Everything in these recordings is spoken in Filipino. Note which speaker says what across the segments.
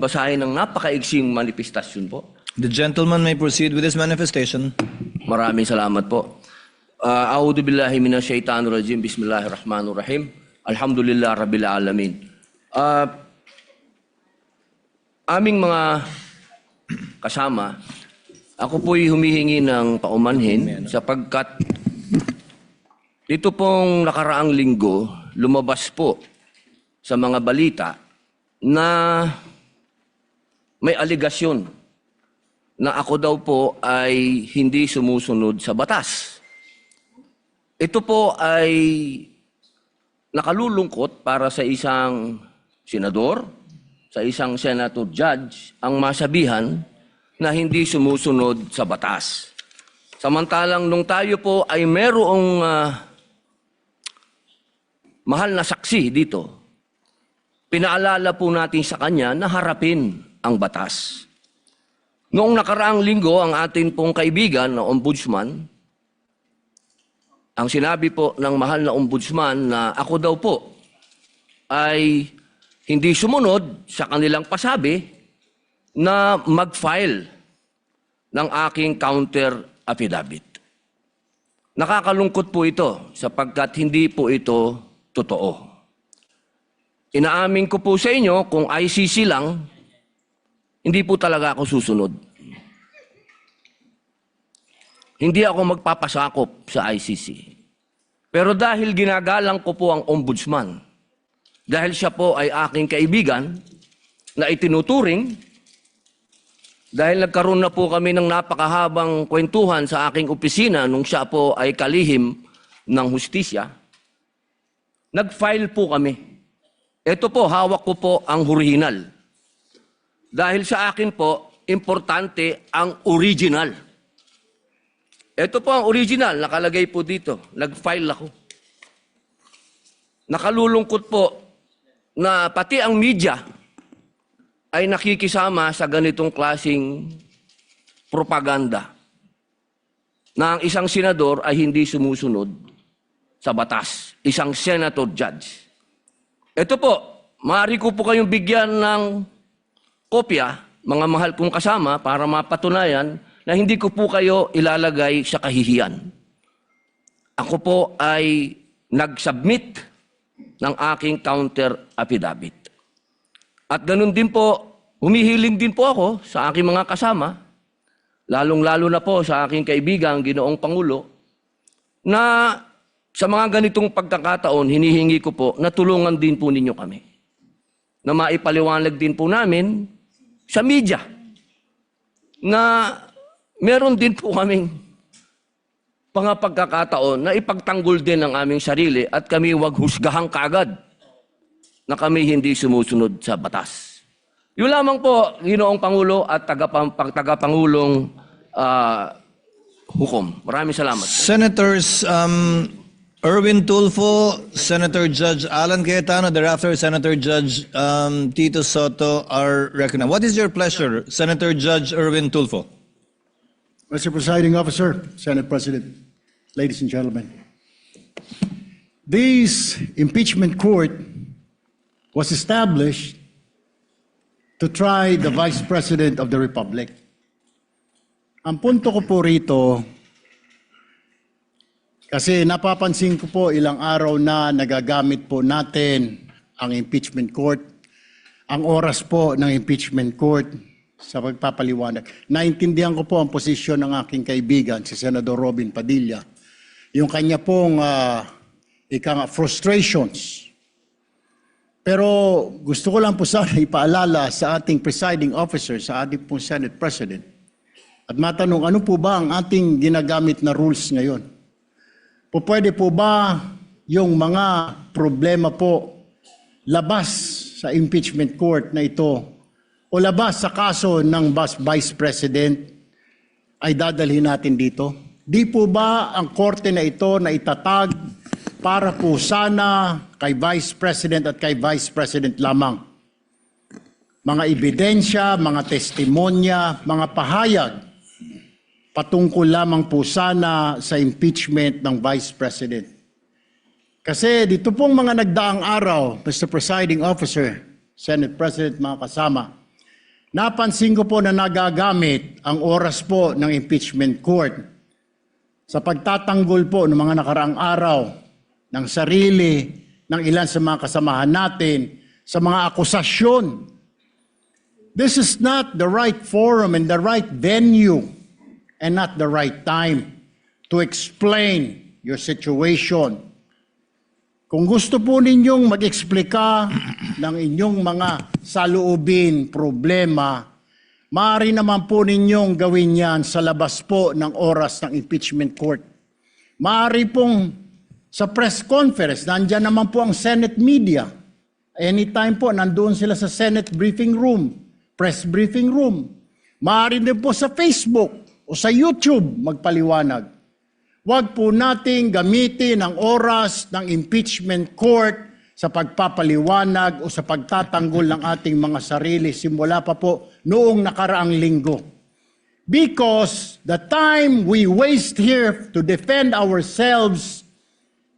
Speaker 1: basahin ng napakaigsing manifestasyon po.
Speaker 2: The gentleman may proceed with his manifestation.
Speaker 1: Maraming salamat po. A'udhu billahi minasyaitanir rajim. Bismillahirrahmanirrahim. Alhamdulillah rabbil alamin. Aming mga kasama, ako po'y humihingi ng paumanhin sapagkat dito pong nakaraang linggo, lumabas po sa mga balita na may aligasyon na ako daw po ay hindi sumusunod sa batas. Ito po ay nakalulungkot para sa isang senador, sa isang senator judge, ang masabihan na hindi sumusunod sa batas. Samantalang nung tayo po ay merong mahal na saksi dito, pinaalala po natin sa kanya na harapin ang batas. Noong nakaraang linggo, ang atin pong kaibigan na ombudsman, ang sinabi po ng mahal na ombudsman na ako daw po ay hindi sumunod sa kanilang pasabi na mag-file ng aking counter affidavit. Nakakalungkot po ito sapagkat hindi po ito totoo. Inaamin ko po sa inyo, kung ICC lang, hindi po talaga ako susunod. Hindi ako magpapasakop sa ICC. Pero dahil ginagalang ko po ang ombudsman, dahil siya po ay aking kaibigan na itinuturing, dahil nagkaroon na po kami ng napakahabang kwentuhan sa aking opisina nung siya po ay kalihim ng hustisya, nag-file po kami. Ito po, hawak ko po ang original. Dahil sa akin po, importante ang original. Ito po ang original, nakalagay po dito. Nag-file ako. Nakalulungkot po na pati ang media ay nakikisama sa ganitong klasing propaganda na ang isang senador ay hindi sumusunod sa batas. Isang senator judge. Ito po, maaari ko po kayong bigyan ng kopya, mga mahal kong kasama, para mapatunayan na hindi ko po kayo ilalagay sa kahihiyan. Ako po ay nag-submit ng aking counter affidavit. At ganun din po, humihiling din po ako sa aking mga kasama, lalong-lalo na po sa aking kaibigan, Ginoong Pangulo, na sa mga ganitong pagkakataon, hinihingi ko po na tulungan din po ninyo kami. Na maipaliwanag din po namin sa media na meron din po kaming mga pagkakataon na ipagtanggol din ang aming sarili at kami wag husgahang kaagad na kami hindi sumusunod sa batas. Yun lamang po, Ginoong Pangulo at tagapangulong hukom. Maraming salamat.
Speaker 2: Senators Erwin Tulfo, Senator Judge Alan Cayetano, thereafter Senator Judge Tito Soto are recognized. What is your pleasure, Senator Judge Erwin Tulfo?
Speaker 3: Mr. Presiding Officer, Senate President, ladies and gentlemen, this impeachment court was established to try the Vice President of the Republic. Ang punto ko po rito, kasi napapansin ko po ilang araw na nagagamit po natin ang impeachment court, ang oras po ng impeachment court sa pagpapaliwanag. Naintindihan ko po ang posisyon ng aking kaibigan, si Senador Robin Padilla, yung kanya pong frustrations. Pero gusto ko lang po sana ipaalala sa ating presiding officer, sa ating pong Senate President, at matanong ano po ba ang ating ginagamit na rules ngayon? Pwede po ba yung mga problema po labas sa impeachment court na ito o labas sa kaso ng Vice President ay dadalhin natin dito? Di po ba ang korte na ito na itatag para po sana kay Vice President at kay Vice President lamang? Mga ebidensya, mga testimonya, mga pahayag patungkol lamang po sana sa impeachment ng Vice President. Kasi dito pong mga nagdaang araw, Mr. Presiding Officer, Senate President, mga kasama, napansin ko po na nagagamit ang oras po ng impeachment court sa pagtatanggol po ng mga nakaraang araw ng sarili, ng ilan sa mga kasamahan natin, sa mga akusasyon. This is not the right forum and the right venue and not the right time to explain your situation. Kung gusto po ninyong mag-eksplika ng inyong mga saloobin, problema, maaari naman po ninyong gawin yan sa labas po ng oras ng impeachment court. Maaari pong sa press conference, nandyan naman po ang Senate media. Anytime po, nandoon sila sa Senate briefing room, press briefing room. Maaari din po sa Facebook o sa YouTube magpaliwanag. Huwag po nating gamitin ang oras ng impeachment court sa pagpapaliwanag o sa pagtatanggol ng ating mga sarili simula pa po noong nakaraang linggo. Because the time we waste here to defend ourselves,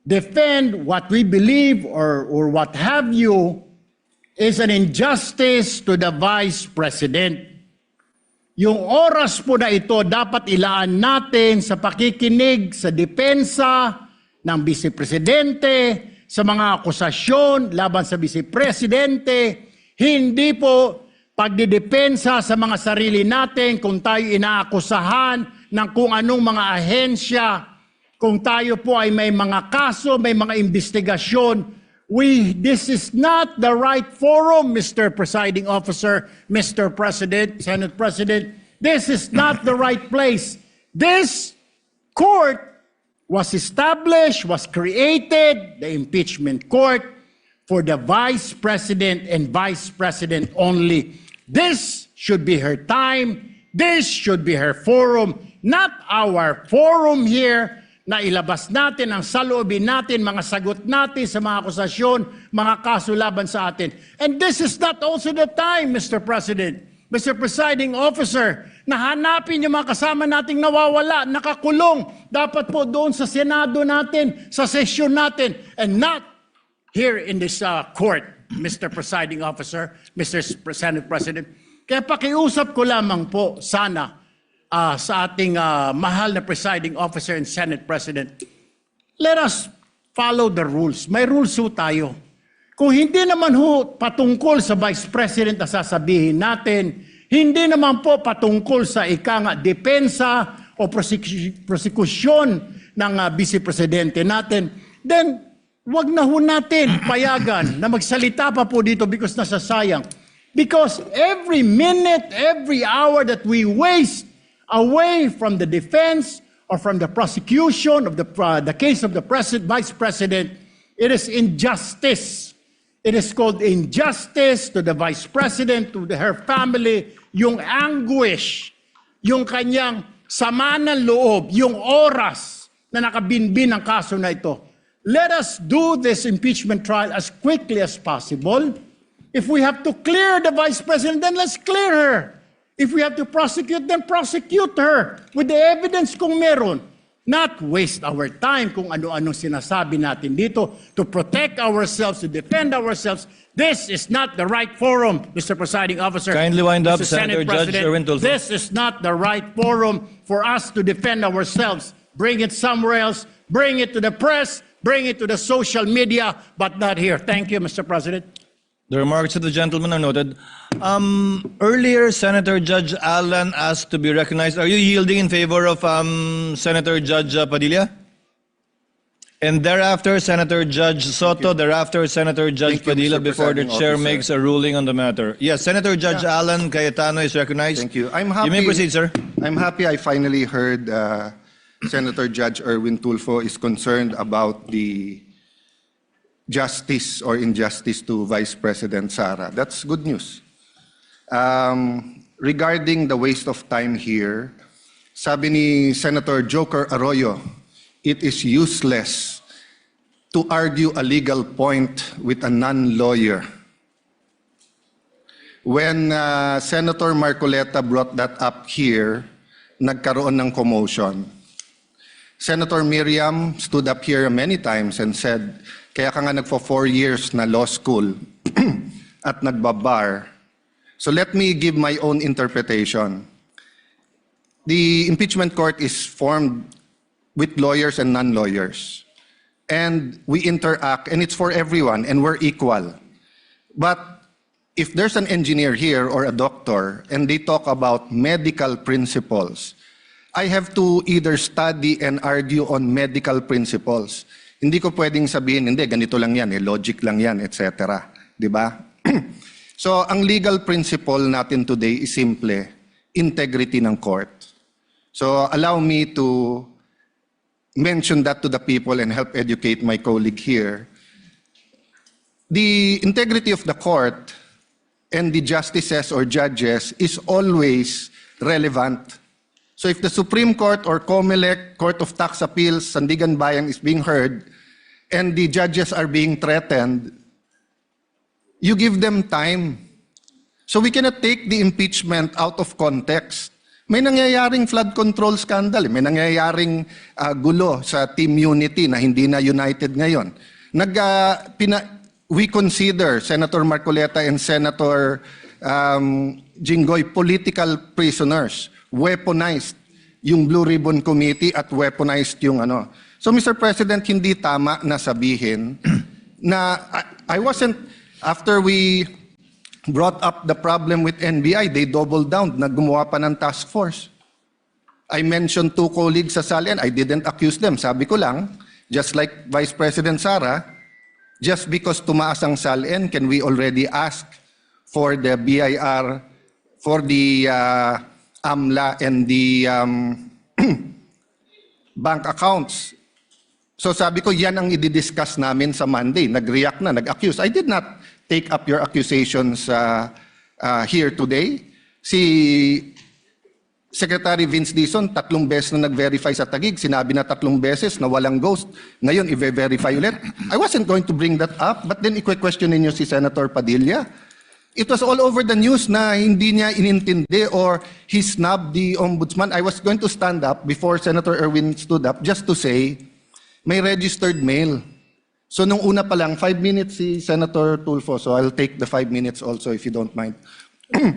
Speaker 3: defend what we believe or what have you, is an injustice to the Vice President. Yung oras po na ito dapat ilaan natin sa pakikinig sa depensa ng Vice Presidente, sa mga akusasyon laban sa Vice Presidente, hindi po pagdidepensa sa mga sarili natin kung tayo inaakusahan ng kung anong mga ahensya, kung tayo po ay may mga kaso, may mga investigasyon. This is not the right forum, Mr. Presiding Officer, Mr. President, Senate President. This is not the right place. This court was established, was created, the impeachment court, for the Vice President and Vice President only. This should be her time. This should be her forum, not our forum here, na ilabas natin ang saloobin natin, mga sagot natin sa mga akusasyon, mga kaso laban sa atin. And this is not also the time, Mr. President, Mr. Presiding Officer, na hanapin yung mga kasama nating nawawala, nakakulong, dapat po doon sa Senado natin, sa sesyon natin, and not here in this court, Mr. Presiding Officer, Mr. Senate President. Kaya pakiusap ko lamang po, sana, sa ating mahal na presiding officer and Senate President, let us follow the rules. May rules ho tayo. Kung hindi naman ho patungkol sa Vice President na sasabihin natin, hindi naman po patungkol sa depensa o prosekusyon ng Vice Presidente natin, then wag na ho natin payagan na magsalita pa po dito because nasasayang. Because every minute, every hour that we waste away from the defense or from the prosecution of the case of the Vice President, it is injustice. It is called injustice to the Vice President, to her family, yung anguish, yung kanyang sama ng loob, yung oras na nakabinbin ang kaso na ito. Let us do this impeachment trial as quickly as possible. If we have to clear the Vice President, then let's clear her. If we have to prosecute, then prosecute her with the evidence kung meron. Not waste our time kung ano-ano sinasabi natin dito to protect ourselves, to defend ourselves. This is not the right forum, Mr. Presiding Officer.
Speaker 2: Kindly wind up,
Speaker 3: Mr.
Speaker 2: Senator
Speaker 3: Senate
Speaker 2: Judge
Speaker 3: President.
Speaker 2: Erwin Tulfo.
Speaker 3: This is not the right forum for us to defend ourselves. Bring it somewhere else. Bring it to the press. Bring it to the social media, but not here. Thank you, Mr. President.
Speaker 2: The remarks of the gentleman are noted. Earlier, Senator Judge Allen asked to be recognized. Are you yielding in favor of Senator Judge Padilla? And thereafter, Senator Judge Soto. Thereafter, Senator Judge
Speaker 4: Thank you,
Speaker 2: Padilla,
Speaker 4: Mr.
Speaker 2: before the
Speaker 4: Presiding
Speaker 2: chair
Speaker 4: Officer.
Speaker 2: makes a ruling on the matter. Yes, Senator Judge Allen Cayetano is recognized.
Speaker 4: Thank you. I'm happy.
Speaker 2: You may proceed, sir.
Speaker 4: I'm happy I finally heard Senator Judge Erwin Tulfo is concerned about the justice or injustice to Vice President Sara. That's good news. Regarding the waste of time here, sabi ni Senator Joker Arroyo, it is useless to argue a legal point with a non-lawyer. When Senator Marcoleta brought that up here, nagkaroon ng commotion. Senator Miriam stood up here many times and said, kaya ka nga nagpo 4 years na law school at nagbabar So let me give my own interpretation. The impeachment court is formed with lawyers and non-lawyers. And we interact, and it's for everyone, and we're equal. But if there's an engineer here or a doctor, and they talk about medical principles, I have to either study and argue on medical principles. Hindi ko pwedeng sabihin, hindi, ganito lang yan, logic lang yan, etc. Di ba? So, ang legal principle natin today is simple, integrity ng court. So, allow me to mention that to the people and help educate my colleague here. The integrity of the court and the justices or judges is always relevant. So if the Supreme Court or COMELEC, Court of Tax Appeals, Sandigan Bayan is being heard and the judges are being threatened, you give them time. So we cannot take the impeachment out of context. May nangyayaring flood control scandal, may nangyayaring gulo sa Team Unity na hindi na united ngayon. We consider Senator Marcoleta and Senator Jinggoy political prisoners, weaponized yung Blue Ribbon Committee at weaponized yung ano. So Mr. President, hindi tama na sabihin na I wasn't, after we brought up the problem with NBI, they doubled down, naggumawa pa ng task force. I mentioned 2 colleagues sa Salian, I didn't accuse them. Sabi ko lang, just like Vice President Sara, just because tumaas ang Salian, can we already ask for the BIR, for the AMLA and the bank accounts? So sabi ko, yan ang i-discuss namin sa Monday. Nag-react na, nag-accuse. I did not take up your accusations here today. Si Secretary Vince Dizon, 3 beses na nag-verify sa Taguig. Sinabi na 3 beses na walang ghost. Ngayon, i-verify ulit. I wasn't going to bring that up, but then i-question ninyo si Senator Padilla. It was all over the news na hindi niya inintindi or he snubbed the ombudsman. I was going to stand up before Senator Erwin stood up just to say, may registered mail. So nung una pa lang, 5 minutes si Senator Tulfo. So I'll take the 5 minutes also if you don't mind.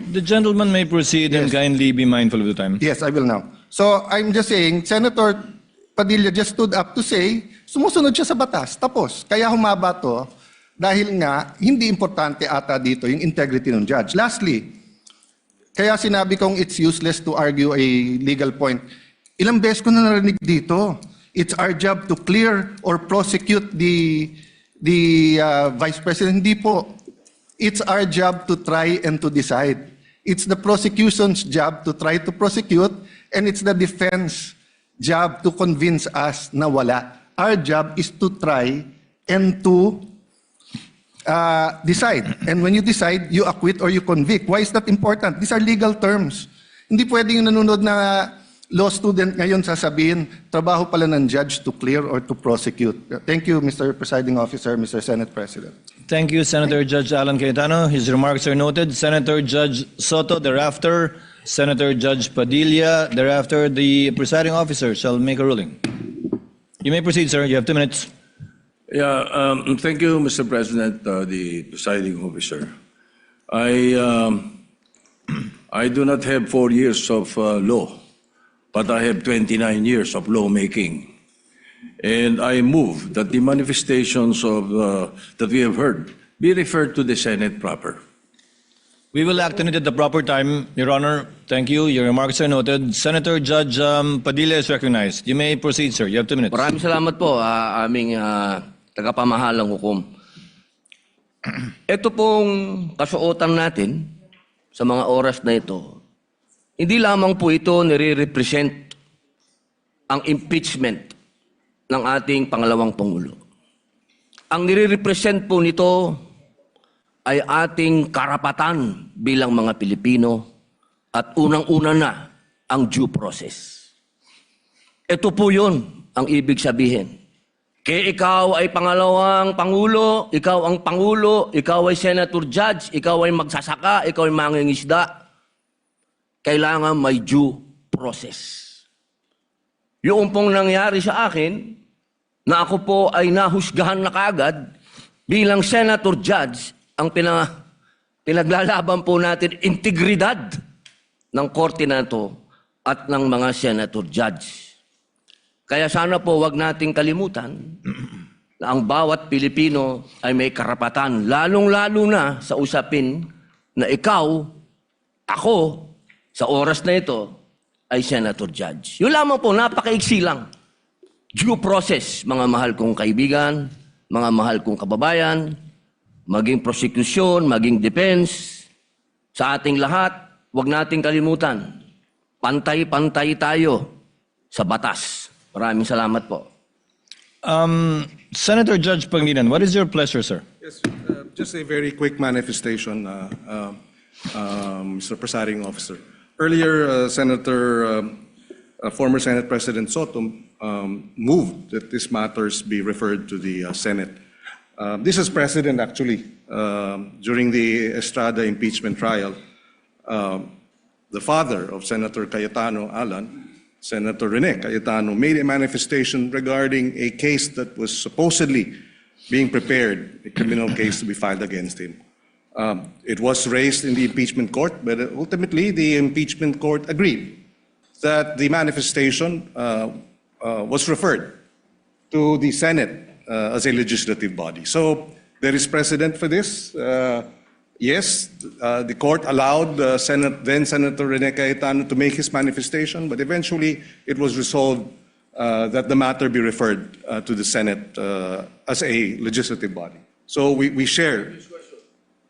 Speaker 2: The gentleman may proceed and
Speaker 4: Yes.
Speaker 2: kindly be mindful of the time.
Speaker 4: Yes, I will now. So I'm just saying, Senator Padilla just stood up to say, sumusunod siya sa batas. Tapos, kaya humaba to dahil nga hindi importante ata dito yung integrity ng judge. Lastly, kaya sinabi kong it's useless to argue a legal point. Ilang beses ko na narinig dito. It's our job to clear or prosecute the Vice President. Hindi po. It's our job to try and to decide. It's the prosecution's job to try to prosecute, and it's the defense job to convince us na wala. Our job is to try and to decide. And when you decide, you acquit or you convict. Why is that important? These are legal terms. Hindi pwedeng yung nanonood na law student ngayon sasabihin, trabaho pala ng judge to clear or to prosecute. Thank you, Mr. Presiding Officer, Mr. Senate President.
Speaker 2: Thank you, Senator Judge Alan Cayetano. His remarks are noted. Senator Judge Soto, thereafter, Senator Judge Padilla, thereafter, the presiding officer shall make a ruling. You may proceed, sir. You have 2 minutes.
Speaker 5: Yeah, thank you, Mr. President, the presiding officer. I do not have 4 years of law, but I have 29 years of lawmaking. And I move that the manifestations of that we have heard be referred to the Senate proper.
Speaker 2: We will act on it at the proper time, Your Honor. Thank you. Your remarks are noted. Senator Judge Padilla is recognized. You may proceed, sir. You have 2 minutes.
Speaker 1: Maraming salamat po, aming tagapamahalang hukom. Ito pong kasuotan natin sa mga oras na ito, hindi lamang po ito nire-represent ang impeachment ng ating pangalawang Pangulo. Ang nire-represent po nito ay ating karapatan bilang mga Pilipino at unang-una na ang due process. Ito po yun ang ibig sabihin. Kaya ikaw ay pangalawang Pangulo, ikaw ang Pangulo, ikaw ay Senator Judge, ikaw ay magsasaka, ikaw ay mangingisda, kailangan may due process. Yung pong nangyari sa akin, na ako po ay nahusgahan na kaagad bilang Senator Judge, ang Pinaglalaban po natin integridad ng korte na ito at ng mga senator judge. Kaya sana po wag nating kalimutan na ang bawat Pilipino ay may karapatan, lalong-lalo na sa usapin na ikaw, ako, sa oras na ito, ay senator judge. Yun lamang po, napakaiksi lang. Due process, mga mahal kong kaibigan, mga mahal kong kababayan, maging prosecution, maging defense, sa ating lahat, wag nating kalimutan, pantay-pantay tayo sa batas. Maraming salamat po.
Speaker 2: Senator Judge Pangilinan, what is your pleasure, sir?
Speaker 6: Yes, just a very quick manifestation, Mr. Presiding Officer. Earlier, former Senate President Soto moved that these matters be referred to the Senate. This is precedent, actually. During the Estrada impeachment trial, the father of Senator Cayetano Alan, Senator Rene Cayetano, made a manifestation regarding a case that was supposedly being prepared, a criminal case to be filed against him. It was raised in the impeachment court, but ultimately the impeachment court agreed that the manifestation was referred to the Senate as a legislative body. So there is precedent for this. Yes, the court allowed then Senator Rene Cayetano to make his manifestation, but eventually it was resolved that the matter be referred to the Senate as a legislative body. So we share.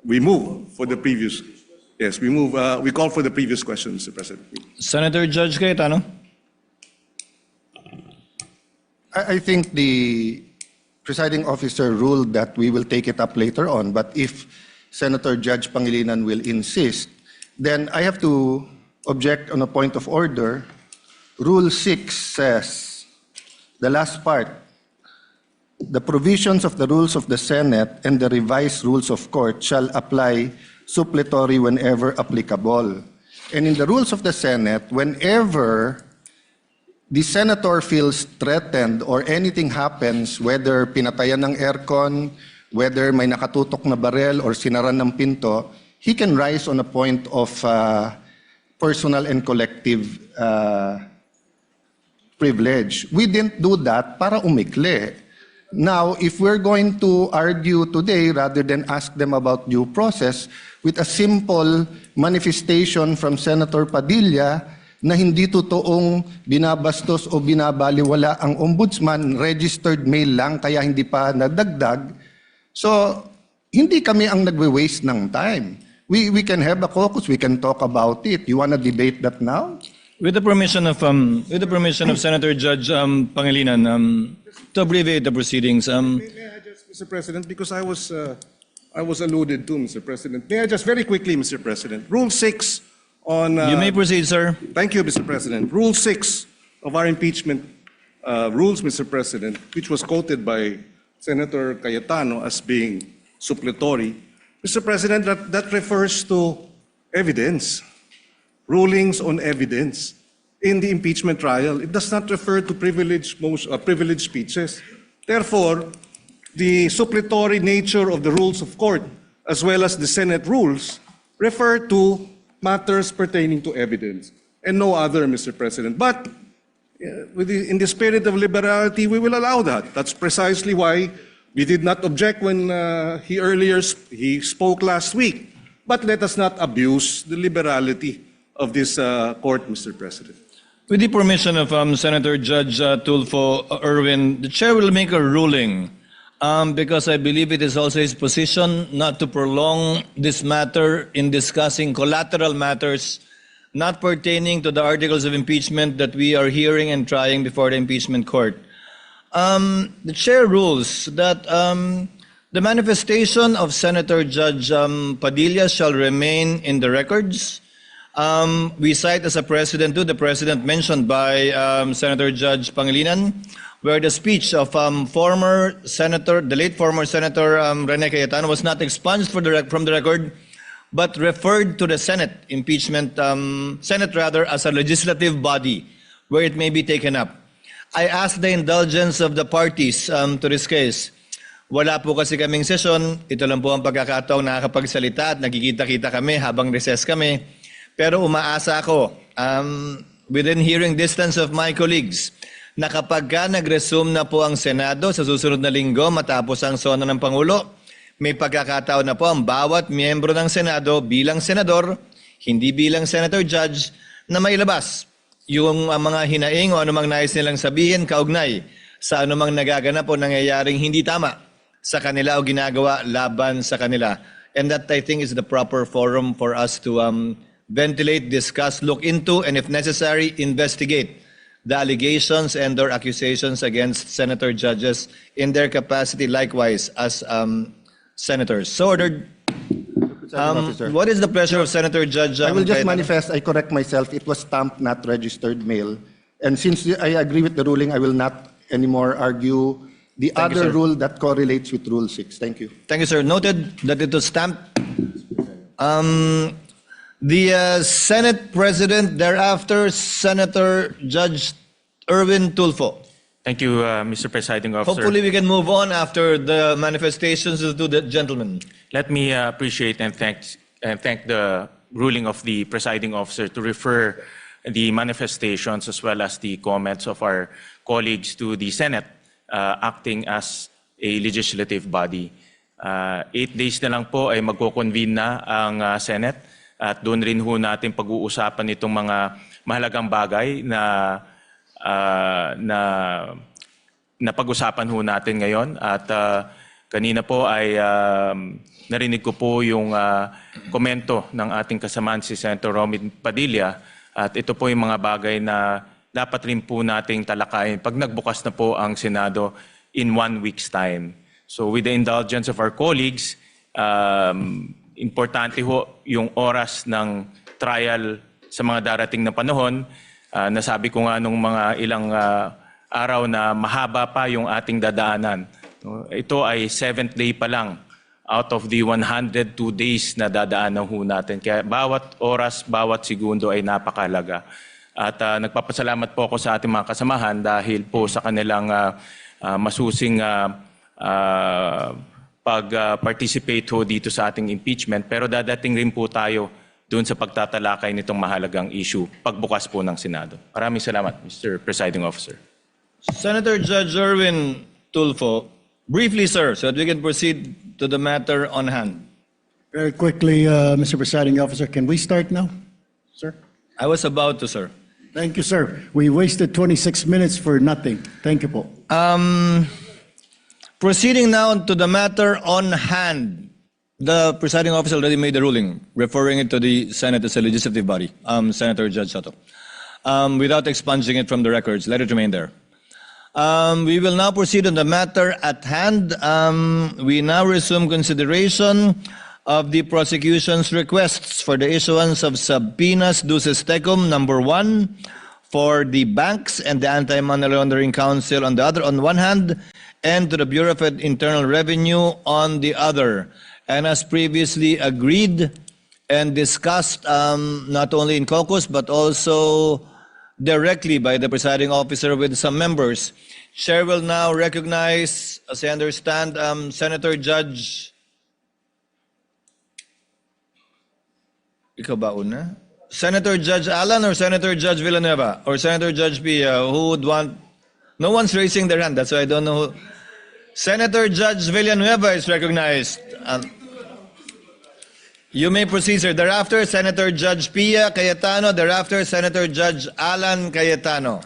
Speaker 6: We move for the previous. Yes, we move. We call for the previous question, Mr. President.
Speaker 2: Senator Judge Cayetano?
Speaker 4: I think the presiding officer ruled that we will take it up later on, but if Senator Judge Pangilinan will insist, then I have to object on a point of order. Rule 6 says, the last part, the provisions of the rules of the Senate and the revised rules of court shall apply suppletory whenever applicable. And in the rules of the Senate, whenever the senator feels threatened or anything happens, whether pinatayan ng aircon, whether may nakatutok na barel or sinaran ng pinto, he can rise on a point of personal and collective privilege. We didn't do that para umikli. Now, if we're going to argue today, rather than ask them about due process, with a simple manifestation from Senator Padilla na hindi totoong binabastos o binabaliwala ang ombudsman, registered mail lang, kaya hindi pa nadagdag. So, hindi kami ang nagwe-waste ng time. We can have a caucus, we can talk about it. You want to debate that now?
Speaker 2: With the permission of Senator Judge Pangilinan, to abbreviate the proceedings,
Speaker 6: May I just, Mr. President, because I was alluded to, Mr. President. May I just very quickly, Mr. President, Rule 6 on...
Speaker 2: you may proceed, sir.
Speaker 6: Thank you, Mr. President. Rule 6 of our impeachment rules, Mr. President, which was quoted by Senator Cayetano as being suppletory. Mr. President, that refers to evidence, rulings on evidence in the impeachment trial. It does not refer to privileged speeches. Therefore, the suppletory nature of the rules of court, as well as the Senate rules, refer to matters pertaining to evidence and no other, Mr. President. But in the spirit of liberality, we will allow that. That's precisely why we did not object when he spoke last week. But let us not abuse the liberality of this court, Mr. President.
Speaker 2: With the permission of Senator Judge Tulfo Erwin, the chair will make a ruling because I believe it is also his position not to prolong this matter in discussing collateral matters not pertaining to the articles of impeachment that we are hearing and trying before the impeachment court. The chair rules that the manifestation of Senator Judge Padilla shall remain in the records. We cite as a precedent to the precedent mentioned by Senator Judge Pangilinan, where the speech of the late former Senator Rene Cayetano was not expunged from the record, but referred to the Senate as a legislative body where it may be taken up. I ask the indulgence of the parties to this case. Wala po kasi kaming sesyon. Ito lang po ang pagkakataong nakakapagsalita at nagkikita-kita kami habang recess kami. Pero umaasa ako, within hearing distance of my colleagues, na kapag ka nag-resume na po ang Senado sa susunod na linggo matapos ang sona ng Pangulo, may pagkakataon na po ang bawat miyembro ng Senado bilang senador, hindi bilang senator judge, na mailabas yung mga hinaing o anumang nais nilang sabihin kaugnay sa anumang nagaganap o nangyayaring hindi tama sa kanila o ginagawa laban sa kanila. And that, I think, is the proper forum for us to ventilate, discuss, look into, and if necessary, investigate the allegations and or accusations against senator judges in their capacity likewise as senators. So ordered.
Speaker 4: Officer.
Speaker 2: What is the pleasure of Senator Judge?
Speaker 4: I will just
Speaker 2: Cayetano?
Speaker 4: manifest, I correct myself, it was stamped, not registered mail. And since I agree with the ruling, I will not anymore argue the
Speaker 2: Thank you,
Speaker 4: other
Speaker 2: sir.
Speaker 4: rule that correlates with Rule 6. Thank you.
Speaker 2: Thank you, sir. Noted that it was stamped. The Senate President, thereafter, Senator Judge Erwin Tulfo.
Speaker 7: Thank you, Mr. Presiding Officer.
Speaker 2: Hopefully, we can move on after the manifestations of the gentlemen.
Speaker 7: Let me appreciate and thank the ruling of the Presiding Officer to refer the manifestations as well as the comments of our colleagues to the Senate, acting as a legislative body. 8 days na lang po ay magko-convene na ang Senate at doon rin ho natin pag-uusapan itong mga mahalagang bagay na pag-usapan ho natin ngayon. At kanina po ay narinig ko po yung komento ng ating kasamaan si Senator Romy Padilla. At ito po yung mga bagay na dapat rin po nating talakayin pag nagbukas na po ang Senado in 1 week's time. So with the indulgence of our colleagues, importante ho yung oras ng trial sa mga darating na panahon. Nasabi ko nga nung mga ilang araw na mahaba pa yung ating dadaanan. Ito ay 7th day pa lang out of the 102 days na dadaanan ho natin. Kaya bawat oras, bawat segundo ay napakalaga. At nagpapasalamat po ako sa ating mga kasamahan dahil po sa kanilang masusing pag-participate ho dito sa ating impeachment. Pero dadating rin po tayo doon sa pagtatalakay nitong mahalagang issue pagbukas po ng Senado. Maraming salamat, Mr. Presiding Officer.
Speaker 2: Senator Judge Erwin Tulfo, briefly, sir, so that we can proceed to the matter on hand.
Speaker 3: Very quickly, Mr. Presiding Officer, can we start now, sir?
Speaker 2: I was about to, sir.
Speaker 3: Thank you, sir. We wasted 26 minutes for nothing. Thank you po.
Speaker 2: Proceeding now to the matter on hand. The presiding officer already made the ruling, referring it to the Senate as a legislative body, Senator Judge Soto. Without expunging it from the records, let it remain there. We will now proceed on the matter at hand. We now resume consideration of the prosecution's requests for the issuance of subpoenas duces tecum number 1 for the banks and the Anti-Money Laundering Council on one hand, and to the Bureau of Internal Revenue on the other. And as previously agreed and discussed not only in caucus but also directly by the presiding officer with some members, Chair will now recognize, as I understand, Senator Judge... Ikaw ba una? Senator Judge Alan or Senator Judge Villanueva? Or Senator Judge Pia? Who would want... No one's raising their hand, that's why I don't know who... Senator Judge Villanueva is recognized. You may proceed, sir. Thereafter, Senator Judge Pia Cayetano. Thereafter, Senator Judge Alan Cayetano.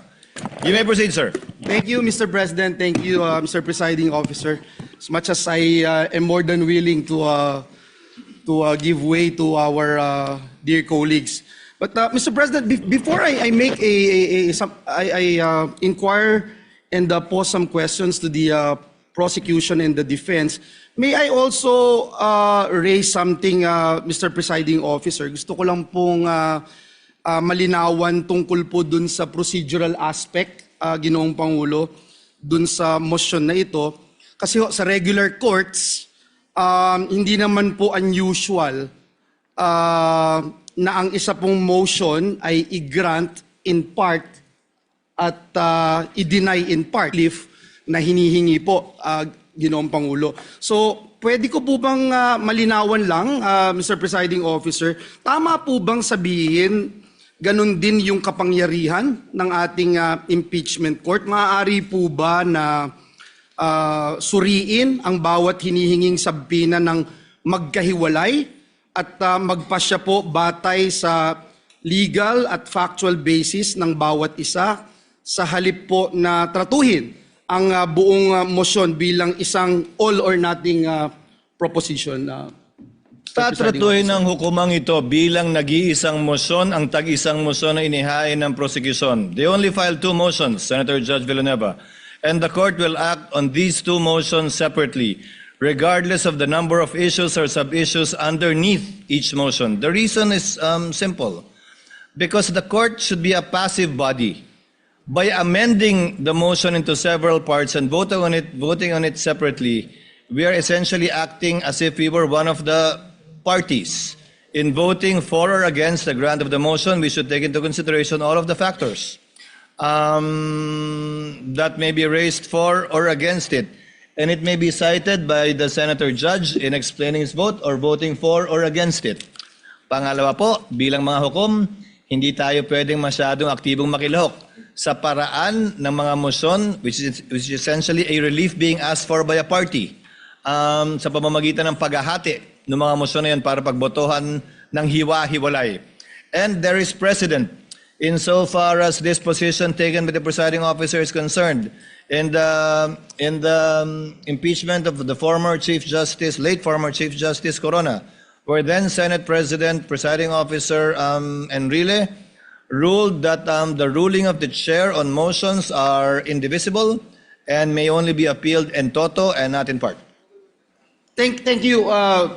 Speaker 2: You may proceed, sir.
Speaker 8: Thank you, Mr. President. Thank you, Mr. Presiding Officer. As much as I am more than willing to give way to our dear colleagues. But Mr. President, before I make I inquire and pose some questions to the prosecution and the defense, may I also raise something, Mr. Presiding Officer? Gusto ko lang pong malinawan tungkol po dun sa procedural aspect, Ginoong Pangulo, dun sa motion na ito. Kasi sa regular courts, hindi naman po unusual na ang isa pong motion ay i-grant in part at i-deny in part. Na hinihingi po. Ginoong Pangulo. So, pwede ko po bang malinawan lang, Mr. Presiding Officer, tama po bang sabihin ganun din yung kapangyarihan ng ating impeachment court? Maaari po ba na suriin ang bawat hinihinging sabina ng magkahiwalay at magpasya po batay sa legal at factual basis ng bawat isa sa halip po na tratuhin ang buong motion bilang isang all or nothing proposition?
Speaker 2: Tatratuhin ng hukumang ito bilang nag-iisang motion ang tag-isang motion na inihain ng prosecution. They only filed 2 motions, Senator Judge Villanueva, and the court will act on these 2 motions separately, regardless of the number of issues or sub-issues underneath each motion. The reason is simple, because the court should be a passive body. By amending the motion into several parts and voting on it separately, we are essentially acting as if we were one of the parties. In voting for or against the grant of the motion, we should take into consideration all of the factors that may be raised for or against it. And it may be cited by the Senator Judge in explaining his vote or voting for or against it. Pangalawa po, bilang mga hukom, hindi tayo pwedeng masyadong aktibong makilahok sa paraan ng mga motion which is essentially a relief being asked for by a party sa pamamagitan ng paghahati ng mga motion na yan para pagbotohan ng hiwa-hiwalay. And there is precedent insofar as this position taken by the presiding officer is concerned. In the impeachment of the former Chief Justice, late former Chief Justice Corona, where then Senate President, presiding officer Enrile ruled that the ruling of the chair on motions are indivisible and may only be appealed in toto and not in part.
Speaker 8: Thank you,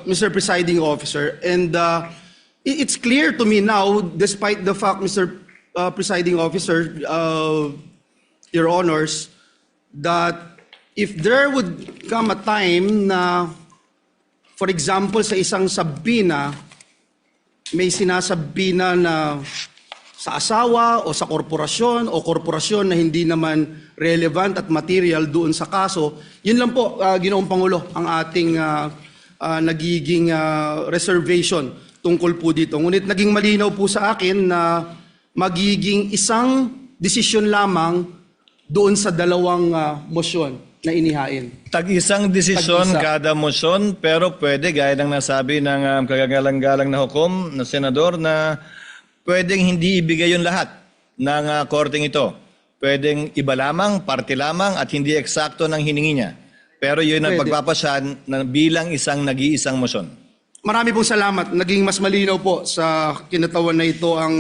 Speaker 8: Mr. Presiding Officer. And it's clear to me now, despite the fact, Mr. Presiding Officer, Your Honors, that if there would come a time na, for example, sa isang sabina, may sinasabina na sa asawa o sa korporasyon o korporasyon na hindi naman relevant at material doon sa kaso, yun lang po, Ginoong Pangulo, ang ating nagiging reservation tungkol po dito. Ngunit naging malinaw po sa akin na magiging isang desisyon lamang doon sa dalawang motion na inihain.
Speaker 2: Tag-isang desisyon kada motion, pero pwede, gaya ng nasabi ng kagagalang-galang na hukom na senador, na pwedeng hindi ibigay yung lahat ng korteng ito. Pwedeng iba lamang, parte lamang, at hindi eksakto ng hiningi niya. Pero yun ang pagpapasyan na bilang isang nag-iisang motion.
Speaker 8: Marami pong salamat. Naging mas malinaw po sa kinatawan na ito ang